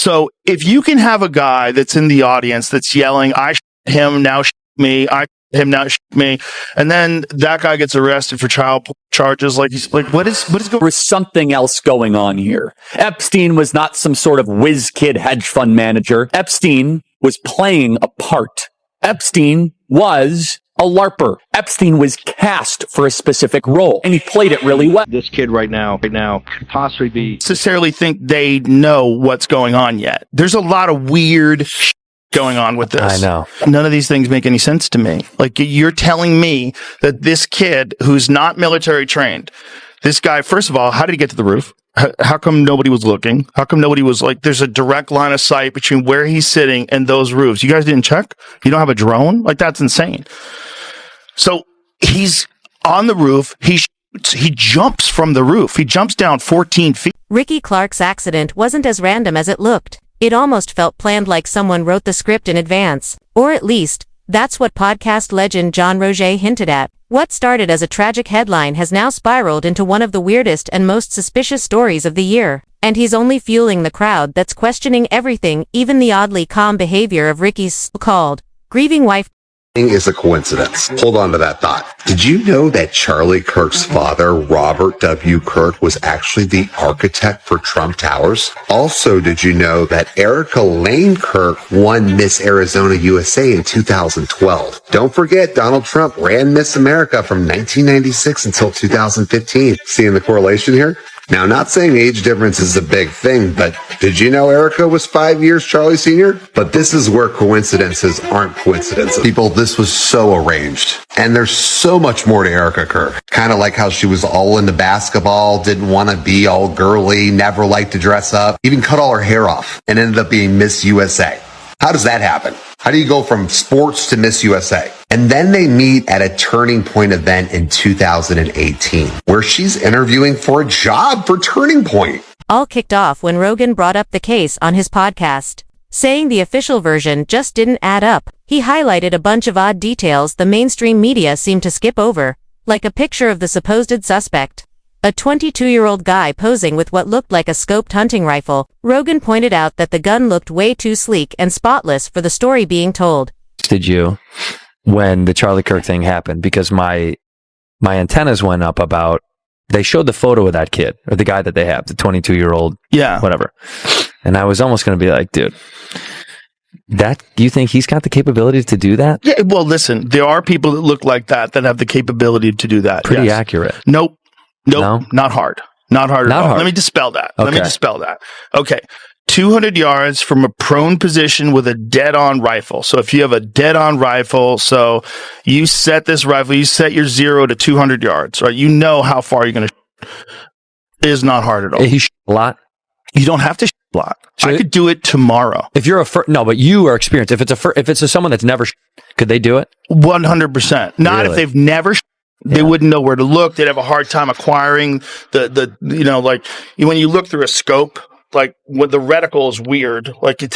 So if you can have a guy that's in the audience that's yelling, I him, now me, I him, now me, and then that guy gets arrested for child charges, like he's like, what is going? There was something else going on here. Epstein was not some sort of whiz kid hedge fund manager. Epstein was playing a part. Epstein was a LARPer. Epstein was cast for a specific role, and he played it really well. This kid right now could possibly be Necessarily think they know what's going on yet. There's a lot of weird going on with this. I know. None of these things make any sense to me. Like, you're telling me that this kid who's not military trained, this guy, first of all, how did he get to the roof? How come nobody was looking? How come nobody was like, there's a direct line of sight between where he's sitting and those roofs? You guys didn't check? You don't have a drone? Like, that's insane. So he's on the roof. He jumps from the roof. He jumps down 14 feet. Ricky Clark's accident wasn't as random as it looked. It almost felt planned, like someone wrote the script in advance. Or at least, that's what podcast legend John Roget hinted at. What started as a tragic headline has now spiraled into one of the weirdest and most suspicious stories of the year. And he's only fueling the crowd that's questioning everything, even the oddly calm behavior of Ricky's so-called grieving wife. Is a coincidence. Hold on to that thought. Did you know that Charlie Kirk's father, Robert W. Kirk, was actually the architect for Trump Towers? Also, did you know that Erica Lane Kirk won Miss Arizona USA in 2012? Don't forget, Donald Trump ran Miss America from 1996 until 2015. Seeing the correlation here? Now, not saying age difference is a big thing, but did you know Erica was 5 years Charlie Sr.? But this is where coincidences aren't coincidences. People, this was so arranged. And there's so much more to Erica Kirk. Kind of like how she was all into basketball, didn't want to be all girly, never liked to dress up, even cut all her hair off, and ended up being Miss USA. How does that happen? How do you go from sports to Miss USA? And then they meet at a Turning Point event in 2018, where she's interviewing for a job for Turning Point. All kicked off when Rogan brought up the case on his podcast, saying the official version just didn't add up. He highlighted a bunch of odd details the mainstream media seemed to skip over, like a picture of the supposed suspect, a 22-year-old guy posing with what looked like a scoped hunting rifle. Rogan pointed out that the gun looked way too sleek and spotless for the story being told. Did you, when the Charlie Kirk thing happened, because my antennas went up about, they showed the photo of that kid, or the guy that they have, the 22-year-old, whatever. And I was almost going to be like, dude, do you think he's got the capability to do that? Yeah, well, listen, there are people that look like that have the capability to do that. Pretty accurate. Nope, No? not hard. Not hard at all. Let me dispel that. Okay. 200 yards from a prone position with a dead-on rifle. So if you have a dead-on rifle, so you set this rifle, you set your 0 to 200 yards, right? You know how far you're going to shoot. It is not hard at all. He shot a lot? You don't have to shoot a lot. I could do it tomorrow. If you're but you are experienced. If it's someone that's never could they do it? 100%. Not Really? if they've never They wouldn't know where to look. They'd have a hard time acquiring the like when you look through a scope, like when the reticle is weird, like it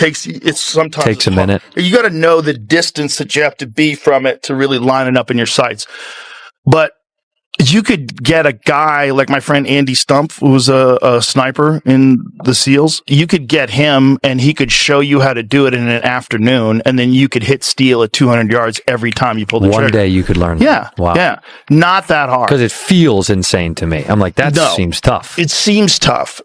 sometimes takes a minute. You got to know the distance that you have to be from it to really line it up in your sights. But you could get a guy like my friend Andy Stump, who was a sniper in the SEALs. You could get him and he could show you how to do it in an afternoon, and then you could hit steel at 200 yards every time you pull the trigger. One day you could learn that. Wow. Yeah. Not that hard. Because it feels insane to me. I'm like, seems tough. It seems tough.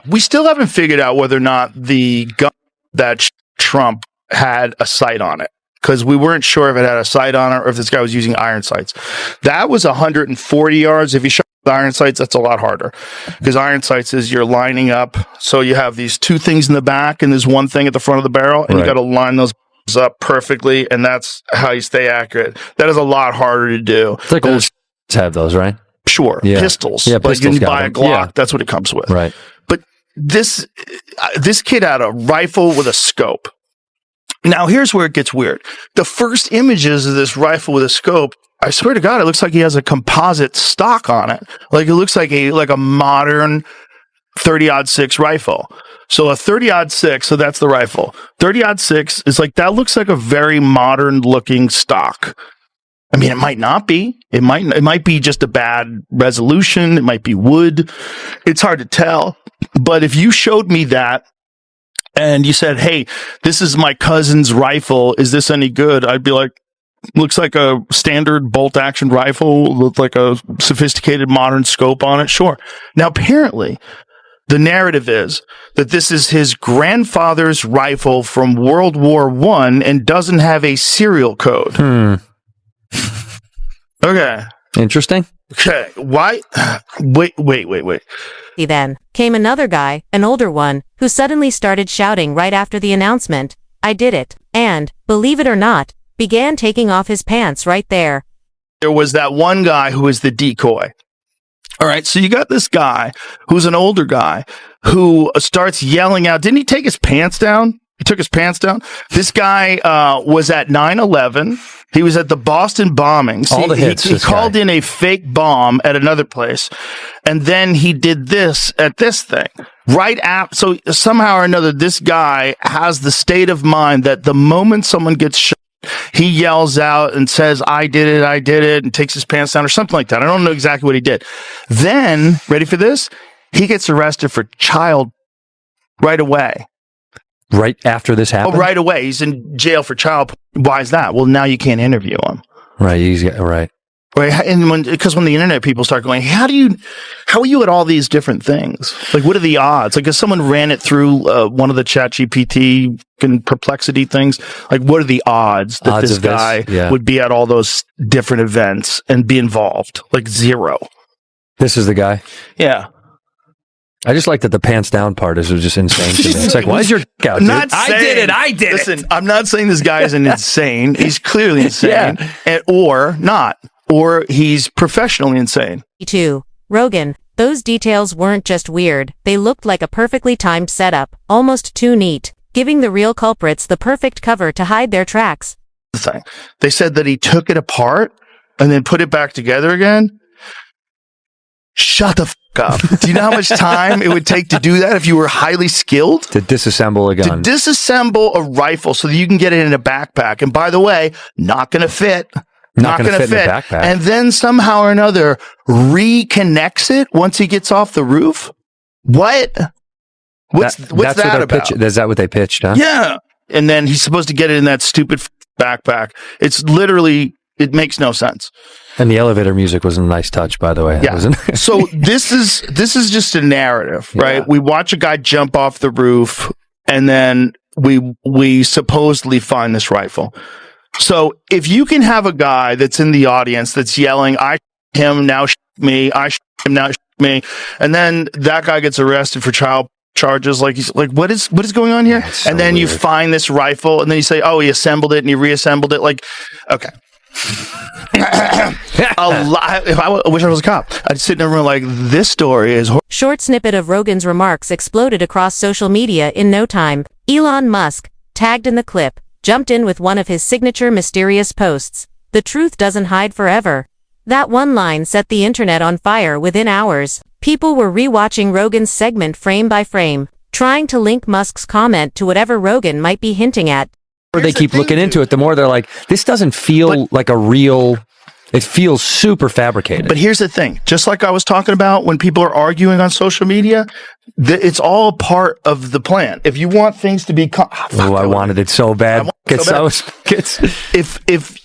We still haven't figured out whether or not the gun that Trump had a sight on it, because we weren't sure if it had a sight on it or if this guy was using iron sights. That was 140 yards. If you shot with iron sights, that's a lot harder, because iron sights is you're lining up. So you have these two things in the back and there's one thing at the front of the barrel, and you got to line those up perfectly, and that's how you stay accurate. That is a lot harder to do. It's like old have those, right? Sure. Yeah. Pistols. Yeah, like you can buy a Glock. Yeah. That's what it comes with. Right. But this kid had a rifle with a scope. Now, here's where it gets weird. The first images of this rifle with a scope, I swear to God, it looks like he has a composite stock on it. Like it looks like a modern 30-06 rifle. So a 30-06, so that's the rifle. 30-06 is like, that looks like a very modern looking stock. I mean, it might not be. It might be just a bad resolution. It might be wood. It's hard to tell. But if you showed me that and you said, hey, this is my cousin's rifle, is this any good? I'd be like, looks like a standard bolt action rifle with like a sophisticated modern scope on it. Sure. Now, apparently, the narrative is that this is his grandfather's rifle from World War I and doesn't have a serial code. Okay. Interesting. Okay. Why? Wait. Then came another guy, an older one, who suddenly started shouting right after the announcement, "I did it," and, believe it or not, began taking off his pants right there. There was that one guy who was the decoy. All right, so you got this guy who's an older guy who starts yelling out. Didn't he take his pants down? He took his pants down. This guy was at 9/11. He was at the Boston bombings. All the hits. He called in a fake bomb at another place, and then he did this at this thing. Right after, so somehow or another, this guy has the state of mind that the moment someone gets shot, he yells out and says, I did it, and takes his pants down or something like that. I don't know exactly what he did. Then, ready for this? He gets arrested for child right away. Right after this happened? Oh, right away. He's in jail for child. Why is that? Well, now you can't interview him. Right. Right. Right. And because when the internet people start going, how are you at all these different things? Like, what are the odds? Like, if someone ran it through one of the ChatGPT and Perplexity things, like, what are the odds that this guy would be at all those different events and be involved? Like, zero. This is the guy? Yeah. I just like that the pants down part is just insane to me. It's like, why is your out, dude? I did it. Listen, I'm not saying this guy isn't insane. He's clearly insane. Yeah. Or not. Or he's professionally insane. 2. Rogan. Those details weren't just weird. They looked like a perfectly timed setup, almost too neat, giving the real culprits the perfect cover to hide their tracks. They said that he took it apart and then put it back together again. Shut the f*** up. Do you know how much time it would take to do that if you were highly skilled? To disassemble a gun. To disassemble a rifle so that you can get it in a backpack. And by the way, not going to fit. Not going to fit in a backpack. And then somehow or another reconnects it once he gets off the roof? What? What's that about? Is that what they pitched, huh? Yeah. And then he's supposed to get it in that stupid backpack. It's literally, it makes no sense. And the elevator music was a nice touch, by the way. Yeah. So this is just a narrative, right? Yeah. We watch a guy jump off the roof, and then we supposedly find this rifle. So if you can have a guy that's in the audience that's yelling, I him, now me, I him, now me, and then that guy gets arrested for child charges, like he's like, what is going on here? So and then weird. You find this rifle, and then you say, oh, he assembled it and he reassembled it. Like, okay. I wish I was a cop. I'd sit in a room like, this story is Short snippet of Rogan's remarks exploded across social media in no time. Elon Musk, tagged in the clip, jumped in with one of his signature mysterious posts. The truth doesn't hide forever. That one line set the internet on fire within hours. People were rewatching Rogan's segment frame by frame, trying to link Musk's comment to whatever Rogan might be hinting at. The more they keep looking into it, the more they're like, this doesn't feel like a real... It feels super fabricated. But here's the thing. Just like I was talking about when people are arguing on social media, it's all part of the plan. If you want things to be... I wanted it so bad. If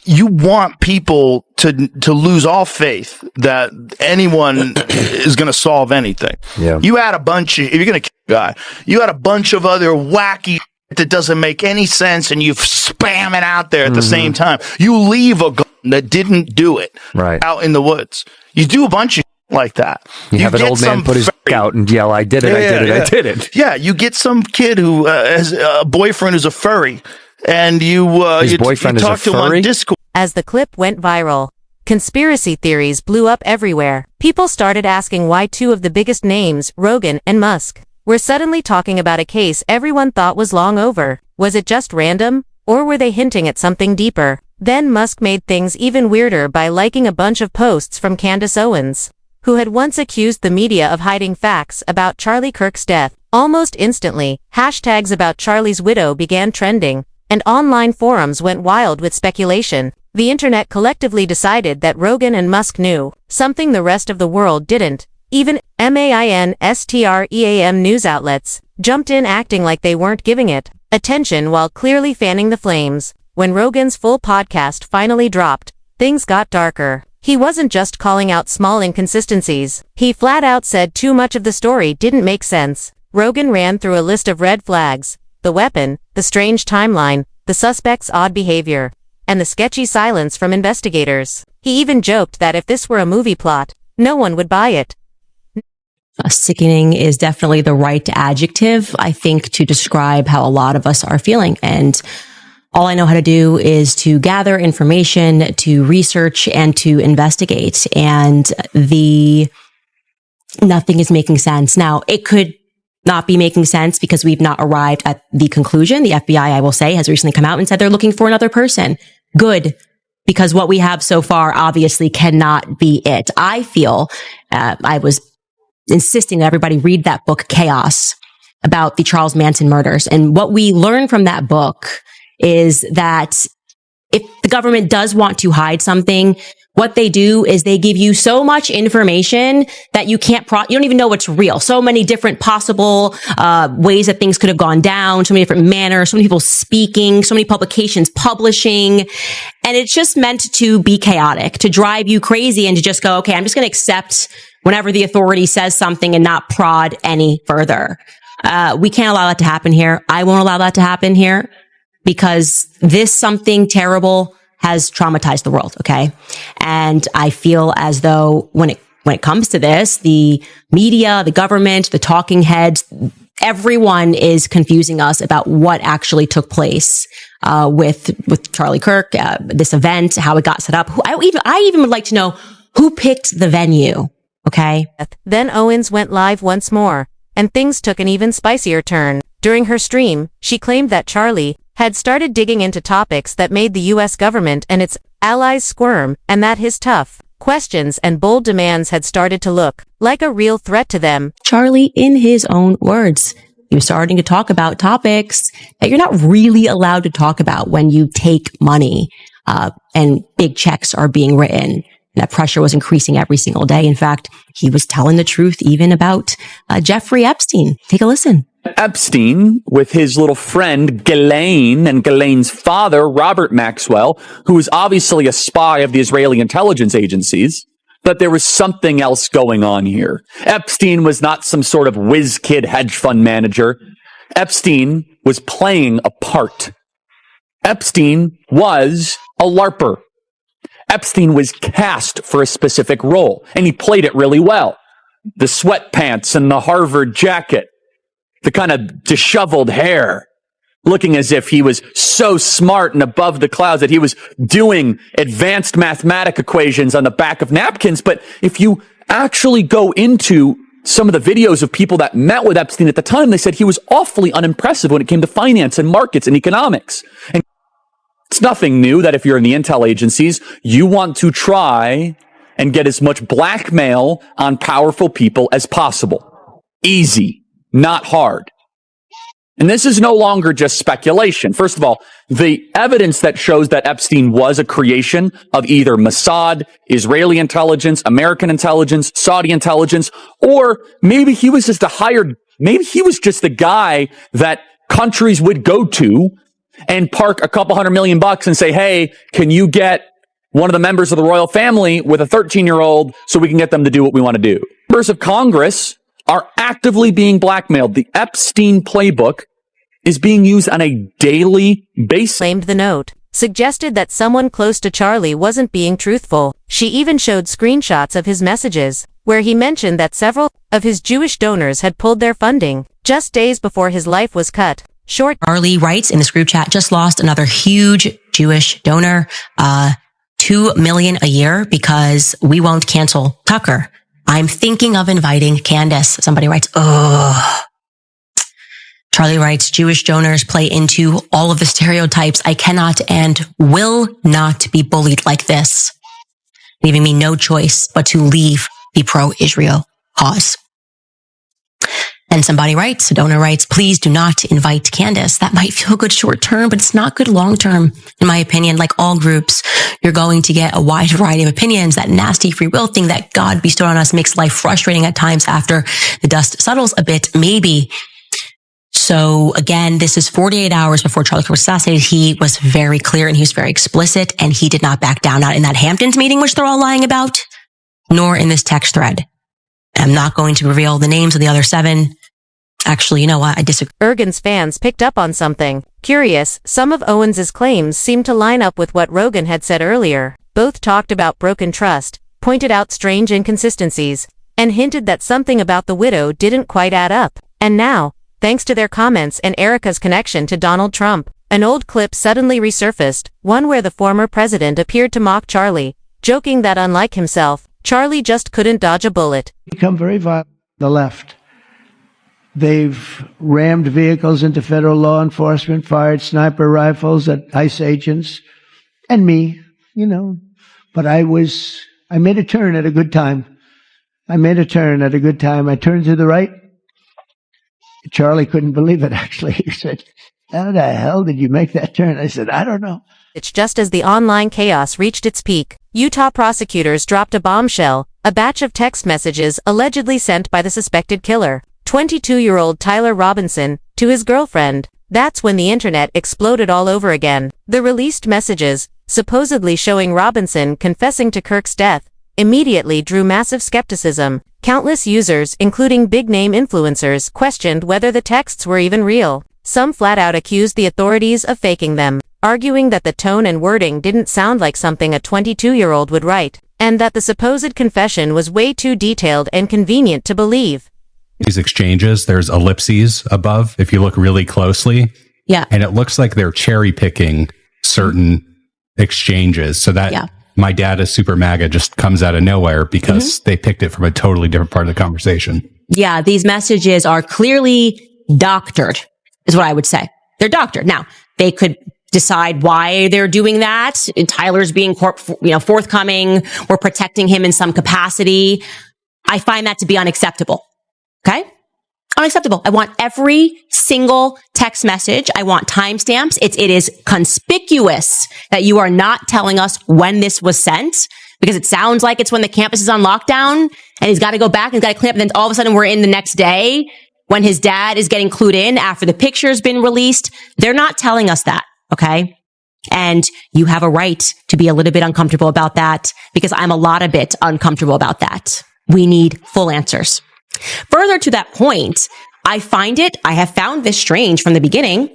you want people to lose all faith that anyone is going to solve anything, you add a bunch of... If you're going to kill a guy, you add a bunch of other wacky... that doesn't make any sense, and you spam it out there at the same time. You leave a gun that didn't do it out in the woods. You do a bunch of like that. You have an old man put his out and yell, I did it, I did it. Yeah, you get some kid who has a boyfriend who's a furry, and you talk to him on Discord. As the clip went viral, conspiracy theories blew up everywhere. People started asking why two of the biggest names, Rogan and Musk, we're suddenly talking about a case everyone thought was long over. Was it just random? Or were they hinting at something deeper? Then Musk made things even weirder by liking a bunch of posts from Candace Owens, who had once accused the media of hiding facts about Charlie Kirk's death. Almost instantly, hashtags about Charlie's widow began trending, and online forums went wild with speculation. The internet collectively decided that Rogan and Musk knew something the rest of the world didn't. Even mainstream news outlets jumped in acting like they weren't giving it attention while clearly fanning the flames. When Rogan's full podcast finally dropped, things got darker. He wasn't just calling out small inconsistencies. He flat out said too much of the story didn't make sense. Rogan ran through a list of red flags: the weapon, the strange timeline, the suspect's odd behavior, and the sketchy silence from investigators. He even joked that if this were a movie plot, no one would buy it. Sickening is definitely the right adjective, I think, to describe how a lot of us are feeling. And all I know how to do is to gather information, to research, and to investigate. And nothing is making sense. Now, it could not be making sense because we've not arrived at the conclusion. The FBI, I will say, has recently come out and said they're looking for another person. Good. Because what we have so far obviously cannot be it. I feel, I was insisting that everybody read that book, Chaos, about the Charles Manson murders. And what we learn from that book is that if the government does want to hide something, what they do is they give you so much information that you can't you don't even know what's real. So many different possible ways that things could have gone down, so many different manners, so many people speaking, so many publications publishing. And it's just meant to be chaotic, to drive you crazy and to just go, okay, I'm just going to accept whenever the authority says something and not prod any further. We can't allow that to happen here. I won't allow that to happen here because this something terrible has traumatized the world. Okay. And I feel as though when it comes to this, the media, the government, the talking heads, everyone is confusing us about what actually took place, with Charlie Kirk, this event, how it got set up. I even would like to know who picked the venue. Okay. Then Owens went live once more, and things took an even spicier turn. During her stream, she claimed that Charlie had started digging into topics that made the U.S. government and its allies squirm, and that his tough questions and bold demands had started to look like a real threat to them. Charlie, in his own words, he was starting to talk about topics that you're not really allowed to talk about when you take money, and big checks are being written. And that pressure was increasing every single day. In fact, he was telling the truth even about Jeffrey Epstein. Take a listen. Epstein, with his little friend Ghislaine and Ghislaine's father, Robert Maxwell, who was obviously a spy of the Israeli intelligence agencies, that there was something else going on here. Epstein was not some sort of whiz kid hedge fund manager. Epstein was playing a part. Epstein was a LARPer. Epstein was cast for a specific role, and he played it really well. The sweatpants and the Harvard jacket, the kind of disheveled hair, looking as if he was so smart and above the clouds that he was doing advanced mathematic equations on the back of napkins. But if you actually go into some of the videos of people that met with Epstein at the time, they said he was awfully unimpressive when it came to finance and markets and economics. And it's nothing new that if you're in the intel agencies, you want to try and get as much blackmail on powerful people as possible. Easy, not hard. And this is no longer just speculation. First of all, the evidence that shows that Epstein was a creation of either Mossad, Israeli intelligence, American intelligence, Saudi intelligence, or maybe he was just maybe he was just the guy that countries would go to and park a couple $100 million and say, hey, can you get one of the members of the royal family with a 13-year-old so we can get them to do what we want to do? Members of Congress are actively being blackmailed. The Epstein playbook is being used on a daily basis. Claimed the note, suggested that someone close to Charlie wasn't being truthful. She even showed screenshots of his messages, where he mentioned that several of his Jewish donors had pulled their funding just days before his life was cut short. Charlie writes in this group chat, just lost another huge Jewish donor, $2 million a year because we won't cancel Tucker. I'm thinking of inviting Candace. Somebody writes, oh. Charlie writes, Jewish donors play into all of the stereotypes. I cannot and will not be bullied like this, leaving me no choice but to leave the pro-Israel cause. And somebody writes, a donor writes, please do not invite Candace. That might feel good short term, but it's not good long term. In my opinion, like all groups, you're going to get a wide variety of opinions. That nasty free will thing that God bestowed on us makes life frustrating at times after the dust settles a bit, maybe. So again, this is 48 hours before Charlie Kirk was assassinated. He was very clear and he was very explicit, and he did not back down, not in that Hamptons meeting, which they're all lying about, nor in this text thread. I'm not going to reveal the names of the other 7. Actually, you know what? I disagree. Ergen's fans picked up on something. Curious, some of Owens's claims seem to line up with what Rogan had said earlier. Both talked about broken trust, pointed out strange inconsistencies, and hinted that something about the widow didn't quite add up. And now, thanks to their comments and Erica's connection to Donald Trump, an old clip suddenly resurfaced, one where the former president appeared to mock Charlie, joking that unlike himself, Charlie just couldn't dodge a bullet. Become very violent, the left. They've rammed vehicles into federal law enforcement, fired sniper rifles at ICE agents, and me, But I made a turn at a good time. I turned to the right. Charlie couldn't believe it, actually. He said, how the hell did you make that turn? I said, I don't know. It's just as the online chaos reached its peak, Utah prosecutors dropped a bombshell, a batch of text messages allegedly sent by the suspected killer, 22-year-old Tyler Robinson, to his girlfriend. That's when the internet exploded all over again. The released messages, supposedly showing Robinson confessing to Kirk's death, immediately drew massive skepticism. Countless users, including big-name influencers, questioned whether the texts were even real. Some flat-out accused the authorities of faking them, arguing that the tone and wording didn't sound like something a 22-year-old would write, and that the supposed confession was way too detailed and convenient to believe. These exchanges, there's ellipses above if you look really closely. Yeah. And it looks like they're cherry picking certain exchanges. So that my dad is super MAGA just comes out of nowhere because they picked it from a totally different part of the conversation. Yeah, these messages are clearly doctored, is what I would say. They're doctored. Now, they could decide why they're doing that. Tyler's being forthcoming. We're protecting him in some capacity. I find that to be unacceptable. Okay? Unacceptable. I want every single text message. I want timestamps. It is conspicuous that you are not telling us when this was sent, because it sounds like it's when the campus is on lockdown and he's got to go back and he's got to clean up. And then all of a sudden we're in the next day when his dad is getting clued in after the picture's been released. They're not telling us that. Okay? And you have a right to be a little bit uncomfortable about that, because I'm a lot of bit uncomfortable about that. We need full answers. Further to that point, I have found this strange from the beginning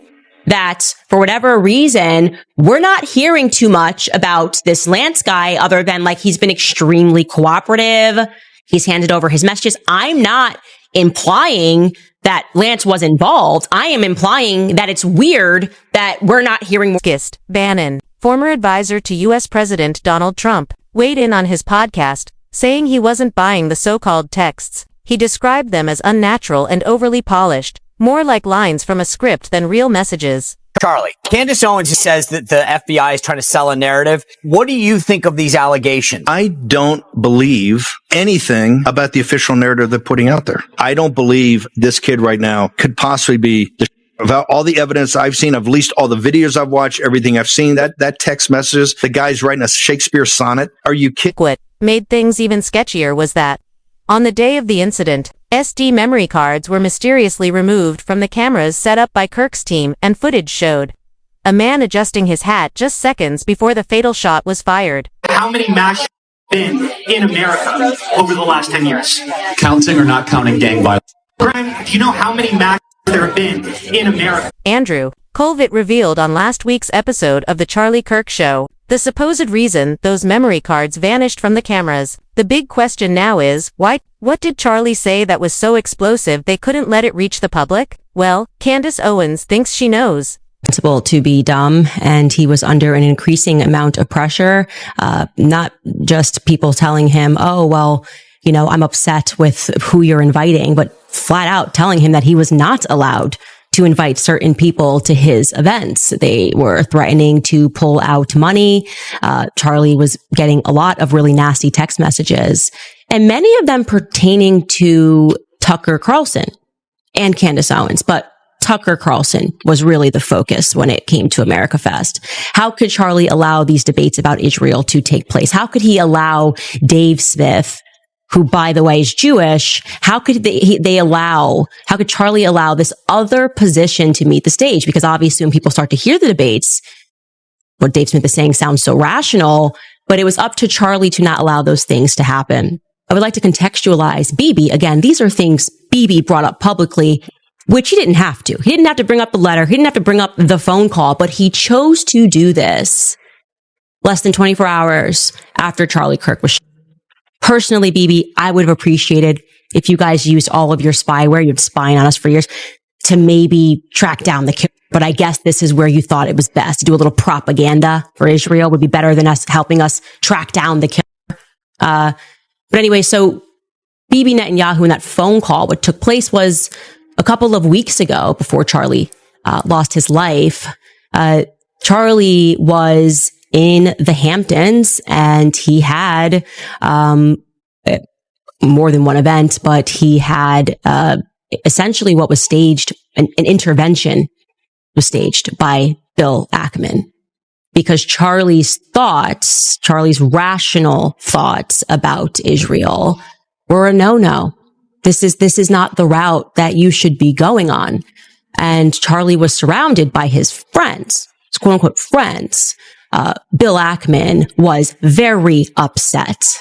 that for whatever reason, we're not hearing too much about this Lance guy other than like he's been extremely cooperative. He's handed over his messages. I'm not implying that Lance was involved. I am implying that it's weird that we're not hearing more. Gist Bannon, former advisor to U.S. President Donald Trump, weighed in on his podcast, saying he wasn't buying the so-called texts. He described them as unnatural and overly polished, more like lines from a script than real messages. Charlie, Candace Owens says that the FBI is trying to sell a narrative. What do you think of these allegations? I don't believe anything about the official narrative they're putting out there. I don't believe this kid right now could possibly be about all the evidence I've seen, at least all the videos I've watched, everything I've seen, that text messages, the guy's writing a Shakespeare sonnet. Are you kidding? What made things even sketchier was that on the day of the incident, SD memory cards were mysteriously removed from the cameras set up by Kirk's team, and footage showed a man adjusting his hat just seconds before the fatal shot was fired. How many mass been in America over the last 10 years? Counting or not counting gang violence? Brian, do you know how many mass there have been in America? Andrew Colvett revealed on last week's episode of The Charlie Kirk Show the supposed reason those memory cards vanished from the cameras. The big question now is, why? What did Charlie say that was so explosive they couldn't let it reach the public? Well, Candace Owens thinks she knows. Possible to be dumb, and he was under an increasing amount of pressure, not just people telling him, oh, well, I'm upset with who you're inviting, but flat out telling him that he was not allowed to invite certain people to his events. They were threatening to pull out money. Charlie was getting a lot of really nasty text messages, and many of them pertaining to Tucker Carlson. and Candace Owens, but Tucker Carlson was really the focus when it came to America Fest. How could Charlie allow these debates about Israel to take place? How could he allow Dave Smith, who, by the way, is Jewish? How could how could Charlie allow this other position to meet the stage? Because obviously when people start to hear the debates, what Dave Smith is saying sounds so rational, but it was up to Charlie to not allow those things to happen. I would like to contextualize Bibi. Again, these are things Bibi brought up publicly, which he didn't have to. He didn't have to bring up the letter. He didn't have to bring up the phone call, but he chose to do this less than 24 hours after Charlie Kirk was shot. Personally, Bibi, I would have appreciated if you guys used all of your spyware, you've been spying on us for years, to maybe track down the killer. But I guess this is where you thought it was best to do a little propaganda for Israel would be better than us helping us track down the killer. But anyway, so Bibi Netanyahu in that phone call, what took place was a couple of weeks ago before Charlie lost his life. Charlie was in the Hamptons and he had more than one event, but he had essentially what was staged, an intervention was staged by Bill Ackman. Because Charlie's rational thoughts about Israel were a no-no. This is not the route that you should be going on. And Charlie was surrounded by his friends, his quote unquote friends. Bill Ackman was very upset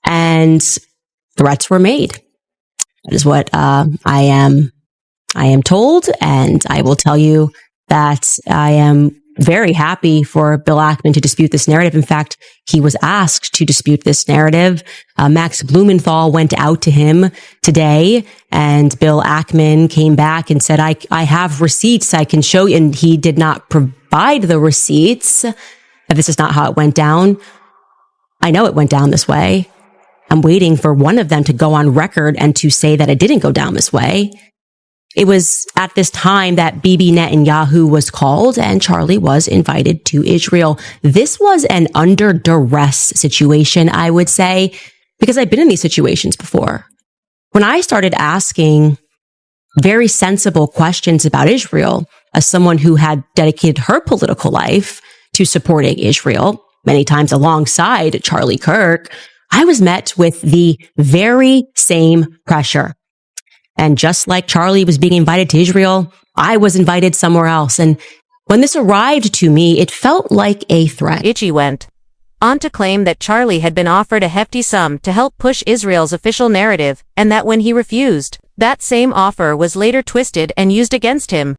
and threats were made. That is what, I am told. And I will tell you that I am very happy for Bill Ackman to dispute this narrative. In fact, he was asked to dispute this narrative. Max Blumenthal went out to him today and Bill Ackman came back and said, I have receipts I can show you. And he did not provide the receipts. This is not how it went down. I know it went down this way. I'm waiting for one of them to go on record and to say that it didn't go down this way. It was at this time that Bibi Netanyahu was called and Charlie was invited to Israel. This was an under duress situation, I would say, because I've been in these situations before. When I started asking very sensible questions about Israel, as someone who had dedicated her political life to supporting Israel, many times alongside Charlie Kirk, I was met with the very same pressure. And just like Charlie was being invited to Israel, I was invited somewhere else. And when this arrived to me, it felt like a threat. Itchy went on to claim that Charlie had been offered a hefty sum to help push Israel's official narrative, and that when he refused, that same offer was later twisted and used against him.